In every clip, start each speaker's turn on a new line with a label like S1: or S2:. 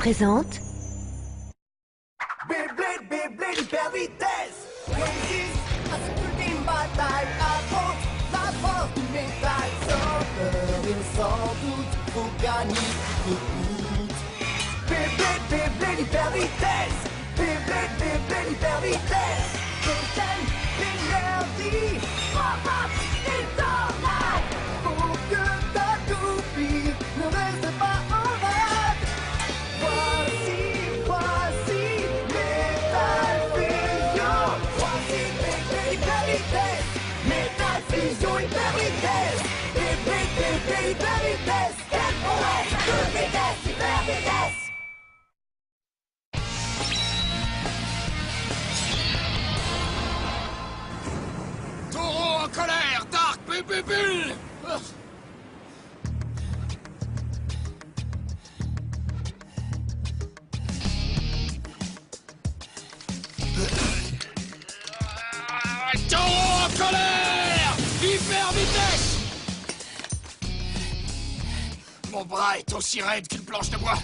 S1: présente...
S2: Beyblade, Beyblade, hyper vitesse. Résiste à cette ultime bataille. Affronte la force du métal. Sans peur et sans doute, faut gagner tout. Beyblade, Beyblade, hyper vitesse. Beyblade, Beyblade, hyper vitesse. Prochaine énergie. Frappe et tornade. Faut que ta toupie ne reste pas en rade. Voici Metal Fusion. Voici Beyblade, hyper vitesse. Metal Fusion, hyper vitesse. Beyblade, Beyblade, hyper vitesse. Quelle prouesse de vitesse, hyper vitesse.
S3: Taureau en colère, Dark Bull. Taureau en colère, hyper vitesse. Mon bras est aussi raide qu'une planche de bois.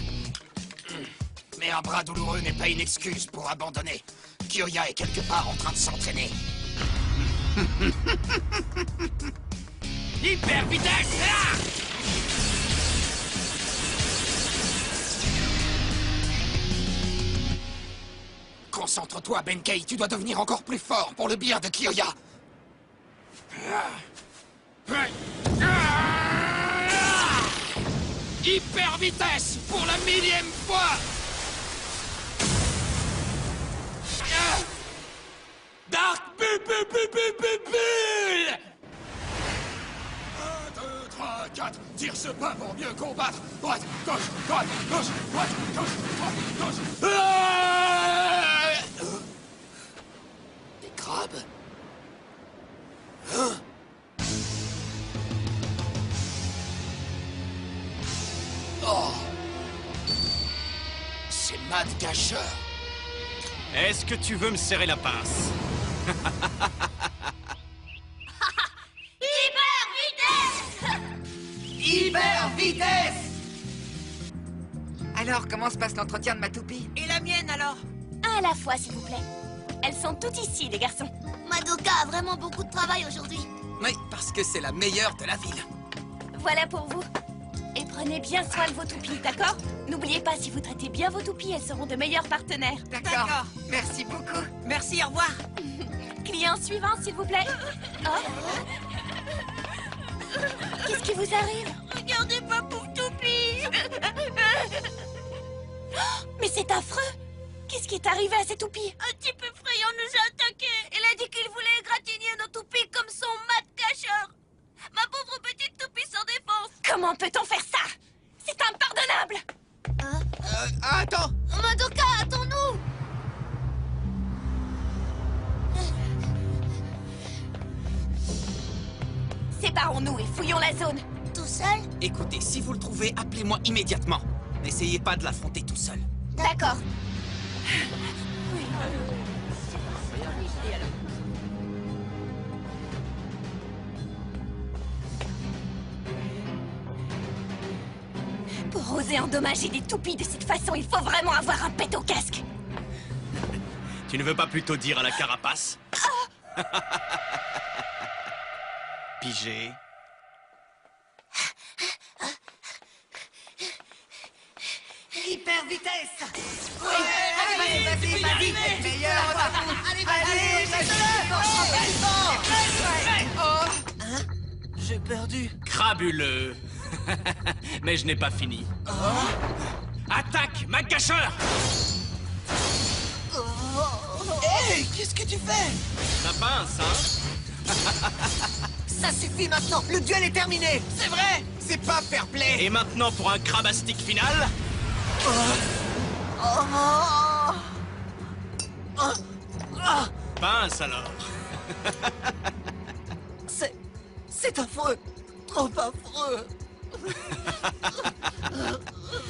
S3: Mais un bras douloureux n'est pas une excuse pour abandonner. Kyoya est quelque part en train de s'entraîner. Hyper vitesse! Ah! Concentre-toi, Benkei, tu dois devenir encore plus fort pour le bien de Kyoya. Hyper vitesse pour la 1000e fois! Dark Bull! 1, 2, 3, 4, tire ce pas pour mieux combattre. Droite, gauche, droite, gauche, gauche. Des crabes? Hein? Oh! C'est Mad Gâcheur.
S4: Est-ce que tu veux me serrer la pince?
S2: Hyper vitesse.
S5: Alors, comment se passe l'entretien de ma toupie?
S6: Et la mienne alors?
S7: Un à la fois, s'il vous plaît. Elles sont toutes ici, les garçons.
S8: Madoka a vraiment beaucoup de travail aujourd'hui.
S6: Oui, parce que c'est la meilleure de la ville.
S7: Voilà pour vous. Et prenez bien soin de vos toupies, d'accord? N'oubliez pas, si vous traitez bien vos toupies, elles seront de meilleurs partenaires.
S5: D'accord. Merci beaucoup.
S6: Merci, au revoir.
S7: Client suivant, s'il vous plaît. Oh. Qu'est-ce qui vous arrive?
S8: Regardez ma pauvre toupie.
S7: Oh, mais c'est affreux! Qu'est-ce qui est arrivé à cette toupie?
S8: Un type effrayant nous a attaqués. Il a dit qu'il voulait égratigner nos toupies comme son mat cacheur. Ma pauvre petite toupie sans défense.
S7: Comment peut-on faire ça? C'est impardonnable!
S6: Attends.
S8: Madoka, attends-nous.
S7: Séparons-nous et fouillons la zone.
S8: Tout seul?
S6: Écoutez, si vous le trouvez, appelez-moi immédiatement. N'essayez pas de l'affronter tout seul.
S7: D'accord. Pour oser endommager des toupies de cette façon, il faut vraiment avoir un pet au casque.
S4: Tu ne veux pas plutôt dire à la carapace? Pigé.
S5: Hyper vitesse.
S6: Allez,
S5: Vas-y, meilleur.
S6: Allez,
S5: J'ai perdu.
S4: Crabuleux. Mais je n'ai pas fini. Attaque, Mad Gâcheur!
S5: Hey, qu'est-ce que tu fais?
S4: Ça pince, hein?
S5: Ça suffit maintenant. Le duel est terminé.
S6: c'est vrai. C'est pas fair play.
S4: Et maintenant pour un crabastique final? Pince alors.
S5: C'est affreux. Trop affreux.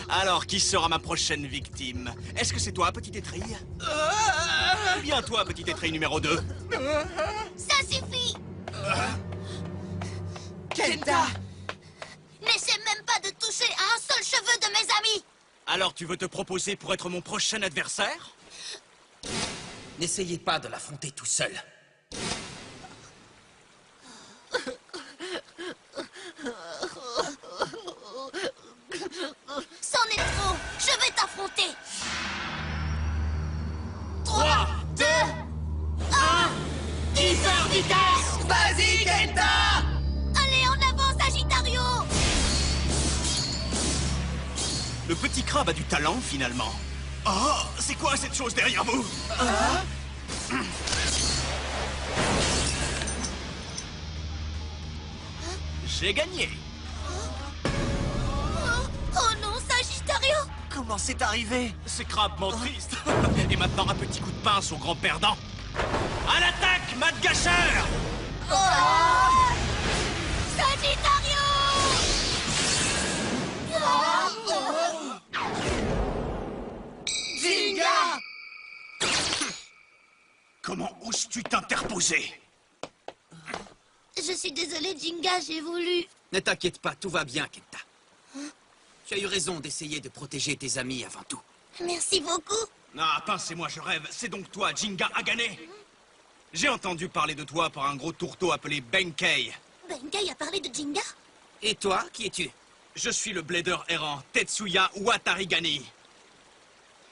S4: Alors, qui sera ma prochaine victime? Est-ce que c'est toi, petit étrille? Ou bien toi, petit étrille numéro 2?
S8: Ça suffit.
S5: Kenta!
S8: N'essaie même pas de toucher à un seul cheveu de mes amis.
S4: Alors tu veux te proposer pour être mon prochain adversaire?
S6: N'essayez pas de l'affronter tout seul.
S8: C'en est trop. Je vais t'affronter.
S4: 3, 2, 1, hyper vitesse!
S5: Vas-y, Kenta!
S8: Allez, en avant, Sagittario.
S4: Le petit crabe a du talent, finalement. Oh, c'est quoi cette chose derrière vous? J'ai gagné.
S8: Oh non, Sagittario.
S5: Comment c'est arrivé?
S4: C'est crabement triste. Et maintenant, un petit coup de pince au grand perdant. À l'attaque, Mad Gasher!
S8: Sagittario.
S5: Jinga!
S4: Comment oses-tu t'interposer?
S8: Je suis désolée, Jinga, j'ai voulu...
S6: Ne t'inquiète pas, tout va bien, Kenta. Tu as eu raison d'essayer de protéger tes amis avant tout.
S8: Merci beaucoup.
S4: Ah, pincez-moi, je rêve. C'est donc toi, Jinga Agane. J'ai entendu parler de toi par un gros tourteau appelé Benkei.
S8: Benkei a parlé de Jinga.
S6: Et toi, qui es-tu?
S4: Je suis le blader errant, Tetsuya Watarigani.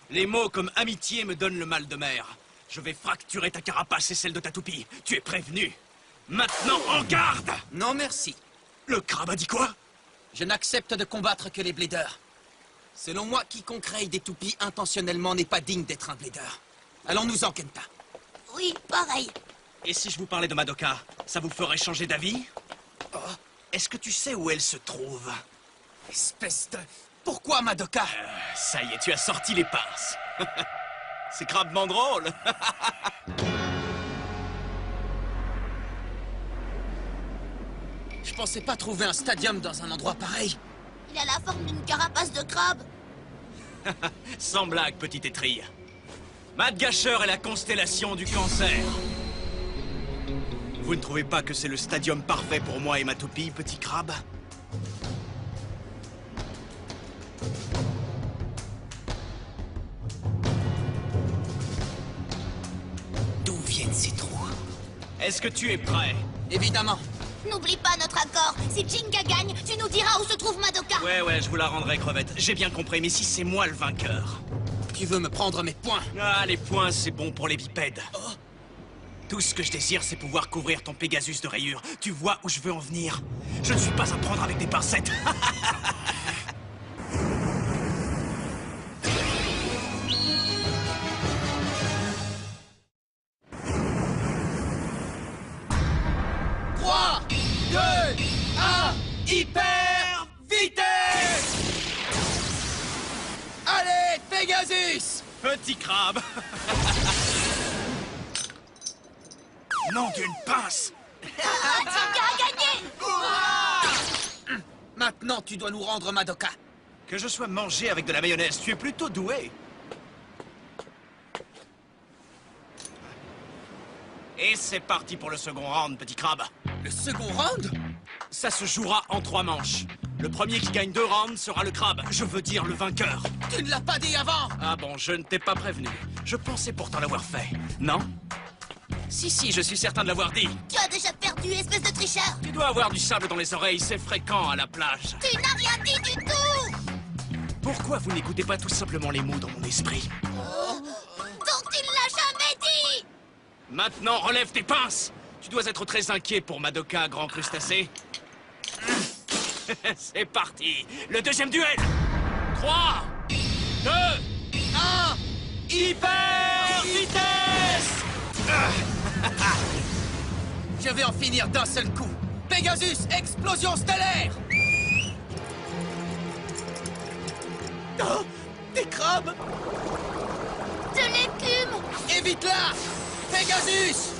S4: Les mots comme amitié me donnent le mal de mer. Je vais fracturer ta carapace et celle de ta toupie. Tu es prévenu. Maintenant, en garde!
S6: Non, merci.
S4: Le crabe a dit quoi?
S6: Je n'accepte de combattre que les bladers. Selon moi, quiconque raye des toupies intentionnellement n'est pas digne d'être un blader. Allons-nous-en, Kenta.
S8: Oui, pareil.
S4: Et si je vous parlais de Madoka, ça vous ferait changer d'avis? Est-ce que tu sais où elle se trouve?
S6: Espèce de... Pourquoi, Madoka?
S4: Ça y est, tu as sorti les pinces. C'est crabement drôle.
S6: Je pensais pas trouver un stadium dans un endroit pareil.
S8: Il a la forme d'une carapace de crabe.
S4: Sans blague, petite étrille. Mad Gasher est la constellation du cancer. Vous ne trouvez pas que c'est le stadium parfait pour moi et ma toupie, petit crabe?
S6: D'où viennent ces trous?
S4: Est-ce que tu es prêt?
S6: Évidemment.
S8: N'oublie pas notre accord. Si Jinga gagne, tu nous diras où se trouve Madoka.
S4: Ouais, je vous la rendrai, crevette. J'ai bien compris, mais si c'est moi le vainqueur?
S6: Tu veux me prendre mes points?
S4: Ah, les points, c'est bon pour les bipèdes. Tout ce que je désire, c'est pouvoir couvrir ton Pégasus de rayures. Tu vois où je veux en venir? Je ne suis pas à prendre avec des pincettes.
S5: Hyper vitesse! Allez, Pegasus!
S4: Petit crabe. Nom d'une pince.
S8: Jinga a gagné.
S6: Maintenant, tu dois nous rendre Madoka.
S4: Que je sois mangé avec de la mayonnaise, tu es plutôt doué. Et c'est parti pour le second round, petit crabe.
S6: Le second round?
S4: Ça se jouera en 3 manches. Le premier qui gagne 2 rounds sera le crabe, je veux dire le vainqueur.
S6: Tu ne l'as pas dit avant!
S4: Ah bon, je ne t'ai pas prévenu. Je pensais pourtant l'avoir fait, non? Si, je suis certain de l'avoir dit.
S8: Tu as déjà perdu, espèce de tricheur.
S4: Tu dois avoir du sable dans les oreilles, c'est fréquent à la plage.
S8: Tu n'as rien dit du tout.
S4: Pourquoi vous n'écoutez pas tout simplement les mots dans mon esprit?
S8: Donc tu ne l'as jamais dit.
S4: Maintenant, relève tes pinces! Tu dois être très inquiet pour Madoka, grand crustacé. C'est parti! Le deuxième duel! 3, 2, 1, hyper vitesse!
S6: Je vais en finir d'un seul coup. Pegasus, explosion stellaire!
S5: Oh, des crabes!
S8: De l'écume.
S6: Évite-la! Pegasus!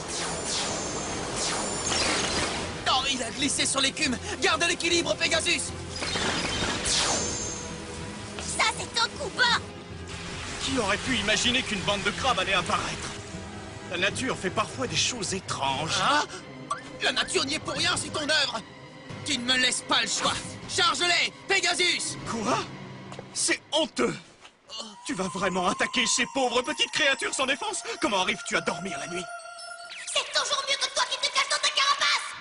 S6: Oh, il a glissé sur l'écume! Garde l'équilibre, Pegasus!
S8: Ça, c'est un coup bas.
S4: Qui aurait pu imaginer qu'une bande de crabes allait apparaître? La nature fait parfois des choses étranges.
S6: Hein? La nature n'y est pour rien, c'est ton œuvre! Tu ne me laisses pas le choix! Charge-les, Pegasus!
S4: Quoi? C'est honteux. Tu vas vraiment attaquer ces pauvres petites créatures sans défense? Comment arrives-tu à dormir la nuit?
S8: C'est toujours mieux que toi qui te caches dans ta carapace.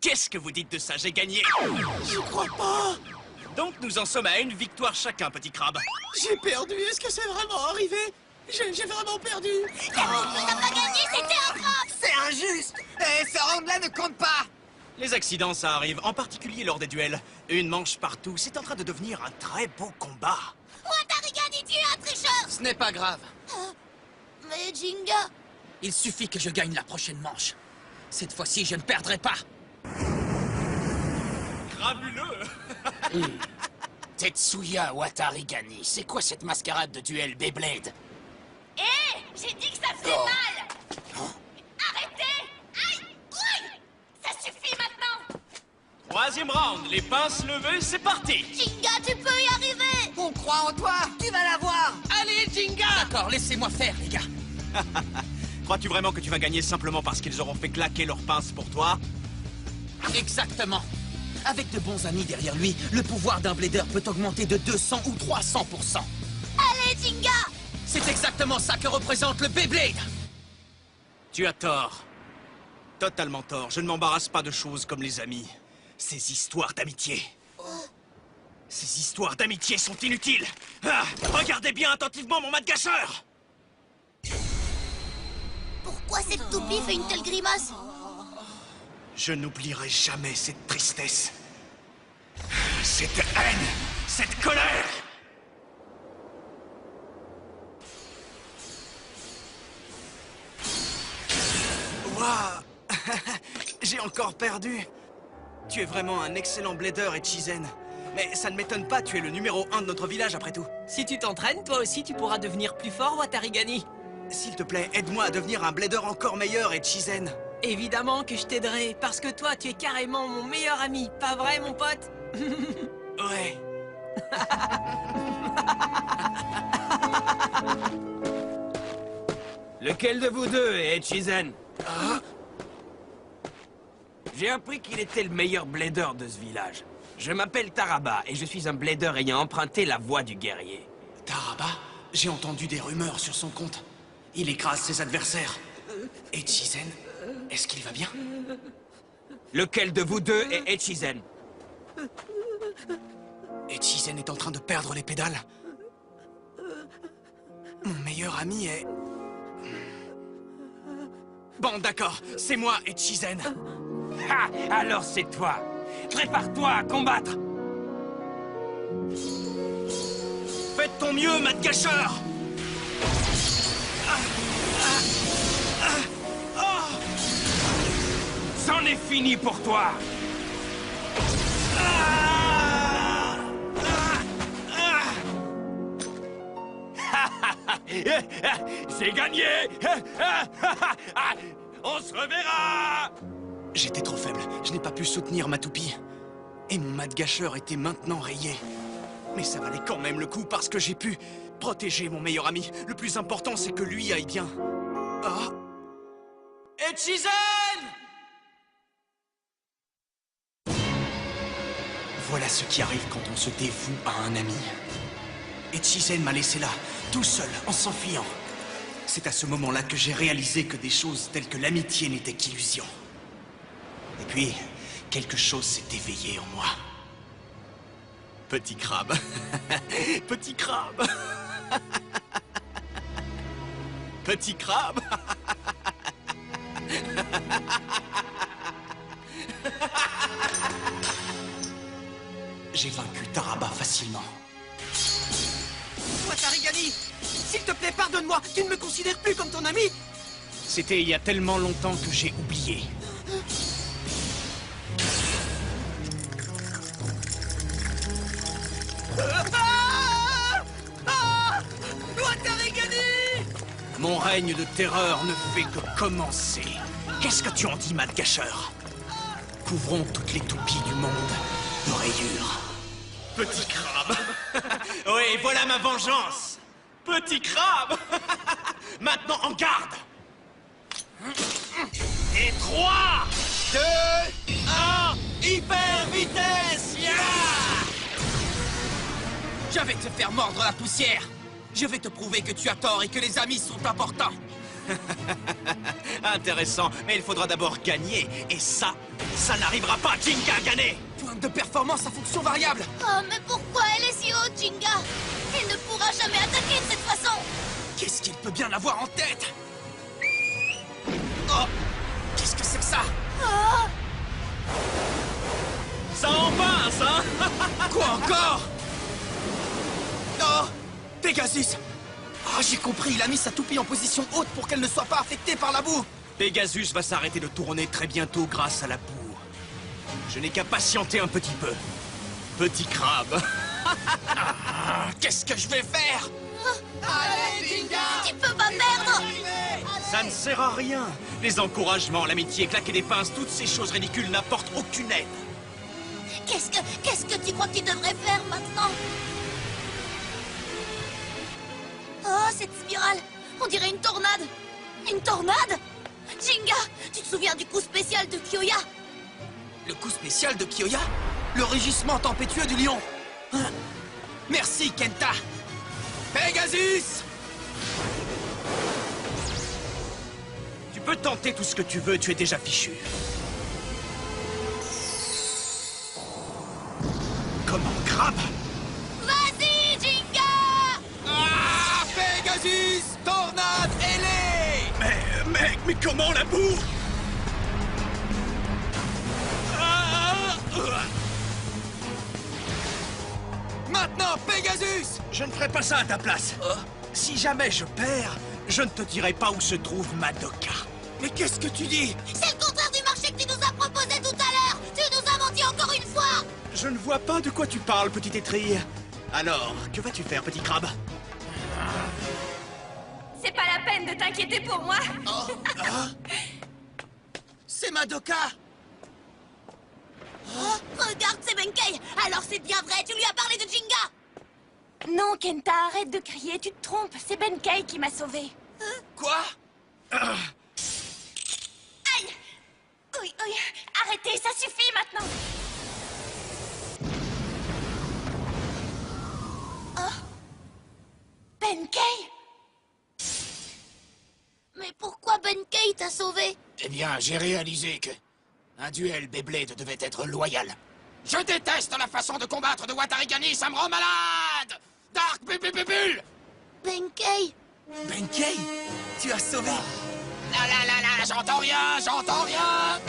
S4: Qu'est-ce que vous dites de ça? J'ai gagné.
S5: Je crois pas.
S4: Donc nous en sommes à une victoire chacun, petit crabe.
S5: J'ai perdu. Est-ce que c'est vraiment arrivé? J'ai vraiment perdu.
S8: On n'a pas gagné, c'était un crabe.
S2: C'est injuste. Et ce round-là ne compte pas.
S4: Les accidents, ça arrive, en particulier lors des duels. Une manche partout, c'est en train de devenir un très beau combat.
S8: Watarigani, tu es un tricheur.
S6: Ce n'est pas grave.
S8: Mais Jinga...
S6: Il suffit que je gagne la prochaine manche. Cette fois-ci, je ne perdrai pas.
S4: Gravuleux.
S3: Tetsuya Watarigani, c'est quoi cette mascarade de duel Beyblade?
S7: Hé, j'ai dit que ça faisait mal. Arrêtez. Aïe, oui. Ça suffit maintenant.
S4: Troisième round, les pinces levées, c'est parti.
S8: Jinga, tu peux y arriver.
S2: On croit en toi. Tu vas l'avoir.
S5: Allez, Jinga.
S6: D'accord, laissez-moi faire, les gars.
S4: Crois-tu vraiment que tu vas gagner simplement parce qu'ils auront fait claquer leurs pinces pour toi?
S6: Exactement. Avec de bons amis derrière lui, le pouvoir d'un blader peut augmenter de 200 ou 300%.
S8: Allez, Jinga.
S6: C'est exactement ça que représente le Beyblade.
S4: Tu as tort. Totalement tort. Je ne m'embarrasse pas de choses comme les amis. Ces histoires d'amitié. Ces histoires d'amitié sont inutiles. Ah, regardez bien attentivement mon mat de gâcheur.
S8: Pourquoi cette toupie fait une telle grimace?
S4: Je n'oublierai jamais cette tristesse. Cette haine. Cette colère. Waouh. J'ai encore perdu. Tu es vraiment un excellent blader, Echizen. Mais ça ne m'étonne pas, tu es le numéro 1 de notre village après tout.
S1: Si tu t'entraînes, toi aussi tu pourras devenir plus fort, Watarigani.
S4: S'il te plaît, aide-moi à devenir un blader encore meilleur, Echizen.
S1: Évidemment que je t'aiderai, parce que toi tu es carrément mon meilleur ami, pas vrai mon pote?
S4: Ouais.
S9: Lequel de vous deux est Echizen? J'ai appris qu'il était le meilleur blader de ce village. Je m'appelle Taraba et je suis un blader ayant emprunté la voie du guerrier.
S4: Taraba, j'ai entendu des rumeurs sur son compte. Il écrase ses adversaires. Echizen, est-ce qu'il va bien?
S9: Lequel de vous deux est Echizen?
S4: Echizen est en train de perdre les pédales. Mon meilleur ami est... Bon, d'accord, c'est moi, Echizen.
S9: Ha! Alors c'est toi! Prépare-toi à combattre!
S4: Fais de ton mieux, mat de gâcheur.
S9: C'en est fini pour toi! J'ai gagné! On se reverra!
S4: J'étais trop faible, je n'ai pas pu soutenir ma toupie. Et mon mat de gâcheur était maintenant rayé. Mais ça valait quand même le coup parce que j'ai pu protéger mon meilleur ami. Le plus important, c'est que lui aille bien. Ah! Echizen! Voilà ce qui arrive quand on se dévoue à un ami. Echizen m'a laissé là, tout seul, en s'enfuyant. C'est à ce moment-là que j'ai réalisé que des choses telles que l'amitié n'étaient qu'illusions. Et puis, quelque chose s'est éveillé en moi. Petit crabe. Petit crabe. Petit crabe. J'ai vaincu Taraba facilement.
S5: Watarigani, s'il te plaît, pardonne-moi. Tu ne me considères plus comme ton ami.
S4: C'était il y a tellement longtemps que j'ai oublié.
S5: Watarigani!
S4: Mon règne de terreur ne fait que commencer. Qu'est-ce que tu en dis, mat de gâcheur? Couvrons toutes les toupies du monde de rayures. Petit crabe. Oui, voilà ma vengeance. Petit crabe. Maintenant, en garde. 3, 2, 1, hyper vitesse! Yeah!
S6: Je vais te faire mordre la poussière. Je vais te prouver que tu as tort et que les amis sont importants.
S4: Intéressant, mais il faudra d'abord gagner. Et ça n'arrivera pas, Jinga, à gagner!
S6: Point de performance à fonction variable.
S8: Oh, mais pourquoi elle est si haute, Jinga? Elle ne pourra jamais attaquer de cette façon.
S6: Qu'est-ce qu'il peut bien avoir en tête? Oh! Qu'est-ce que c'est que ça?
S8: Oh,
S4: Ça en pince, hein?
S6: Quoi encore? Oh! Pegasus! Ah, j'ai compris, il a mis sa toupie en position haute pour qu'elle ne soit pas affectée par la boue.
S4: Pegasus va s'arrêter de tourner très bientôt grâce à la boue. Je n'ai qu'à patienter un petit peu. Petit crabe.
S6: Qu'est-ce que je vais faire?
S2: Allez, Jinga!
S8: tu peux pas perdre.
S4: Ça ne sert à rien. Les encouragements, l'amitié, claquer des pinces, toutes ces choses ridicules n'apportent aucune aide.
S8: Qu'est-ce que tu crois que tu devrais faire maintenant? Oh, cette spirale! On dirait une tornade! Une tornade? Jinga, tu te souviens du coup spécial de Kyoya?
S6: Le coup spécial de Kyoya? Le rugissement tempétueux du lion. Hein? Merci, Kenta. Pegasus!
S4: Tu peux tenter tout ce que tu veux, tu es déjà fichu. Comment, crabe?
S8: Vas-y, Jinga!
S6: Ah! Pegasus! Tornade ailée!
S4: Mais comment la boue?
S6: Maintenant, Pegasus!
S4: Je ne ferai pas ça à ta place. Si jamais je perds, je ne te dirai pas où se trouve Madoka.
S6: Mais qu'est-ce que tu dis?
S8: C'est le contraire du marché que tu nous as proposé tout à l'heure! Tu nous as menti encore une fois!
S4: Je ne vois pas de quoi tu parles, petite étrille. Alors, que vas-tu faire, petit crabe?
S7: C'est pas la peine de t'inquiéter pour moi.
S6: C'est Madoka!
S8: Oh, regarde, c'est Benkei! Alors c'est bien vrai, tu lui as parlé de Jinga!
S7: Non, Kenta, arrête de crier, tu te trompes. C'est Benkei qui m'a sauvée.
S6: Quoi?
S7: Aïe! Oui, oui, arrêtez, ça suffit maintenant. Oh! Benkei!
S8: Mais pourquoi Benkei t'a sauvé?
S3: Eh bien, j'ai réalisé que un duel Beyblade devait être loyal. Je déteste la façon de combattre de Watarigani, ça me rend malade! Dark Bubule!
S8: Benkei!
S6: Benkei? Tu as sauvé?
S3: Là, j'entends rien!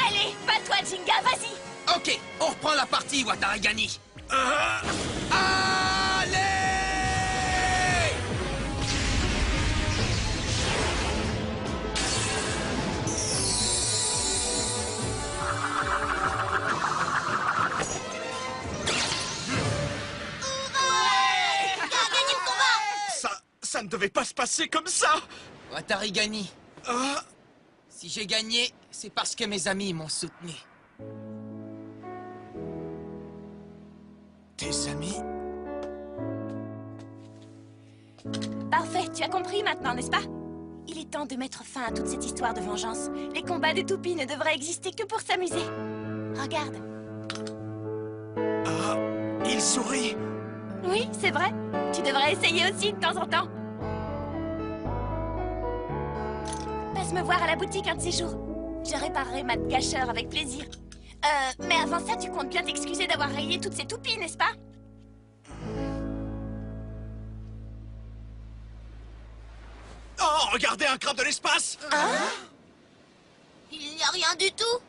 S7: Allez, bats-toi, Jinga, vas-y.
S6: Ok, on reprend la partie, Watarigani. Allez!
S4: Ça ne devait pas se passer comme ça.
S6: Watarigani, si j'ai gagné, c'est parce que mes amis m'ont soutenu.
S4: Tes amis?
S7: Parfait, tu as compris maintenant, n'est-ce pas? Il est temps de mettre fin à toute cette histoire de vengeance. Les combats de toupies ne devraient exister que pour s'amuser. Regarde.
S4: Il sourit.
S7: Oui, c'est vrai. Tu devrais essayer aussi de temps en temps. Passe me voir à la boutique un de ces jours. Je réparerai ma cacheur avec plaisir. Mais avant ça, tu comptes bien t'excuser d'avoir rayé toutes ces toupies, n'est-ce pas?
S4: Oh, regardez un crabe de l'espace.
S8: Il n'y a rien du tout?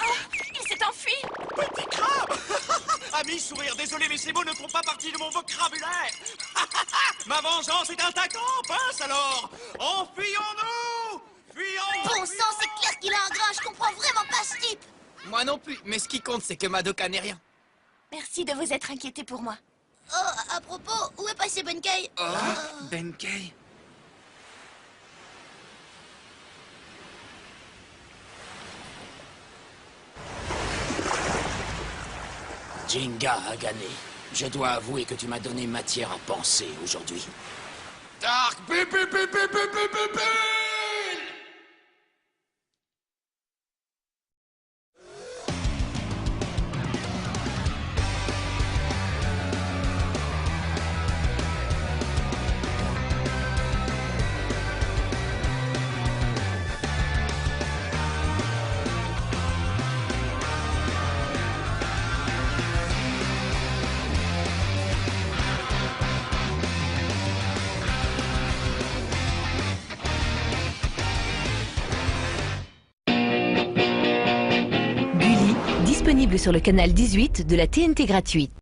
S7: Il s'est enfui.
S4: Petit crabe. Ami, sourire, désolé, mais ces mots ne font pas partie de mon vocabulaire. Ma vengeance est intacte. Oh, pince alors. Enfuyons-nous. Fuyons.
S8: Bon sang, c'est clair qu'il a un grain, je comprends vraiment pas ce type!
S6: Moi non plus, mais ce qui compte, c'est que Madoka n'est rien.
S7: Merci de vous être inquiété pour moi.
S8: Oh, à propos, où est passé Benkei?
S6: Benkei.
S3: Jinga a gagné. Je dois avouer que tu m'as donné matière à penser aujourd'hui. Dark Bubule!
S10: disponible sur le canal 18 de la TNT gratuite.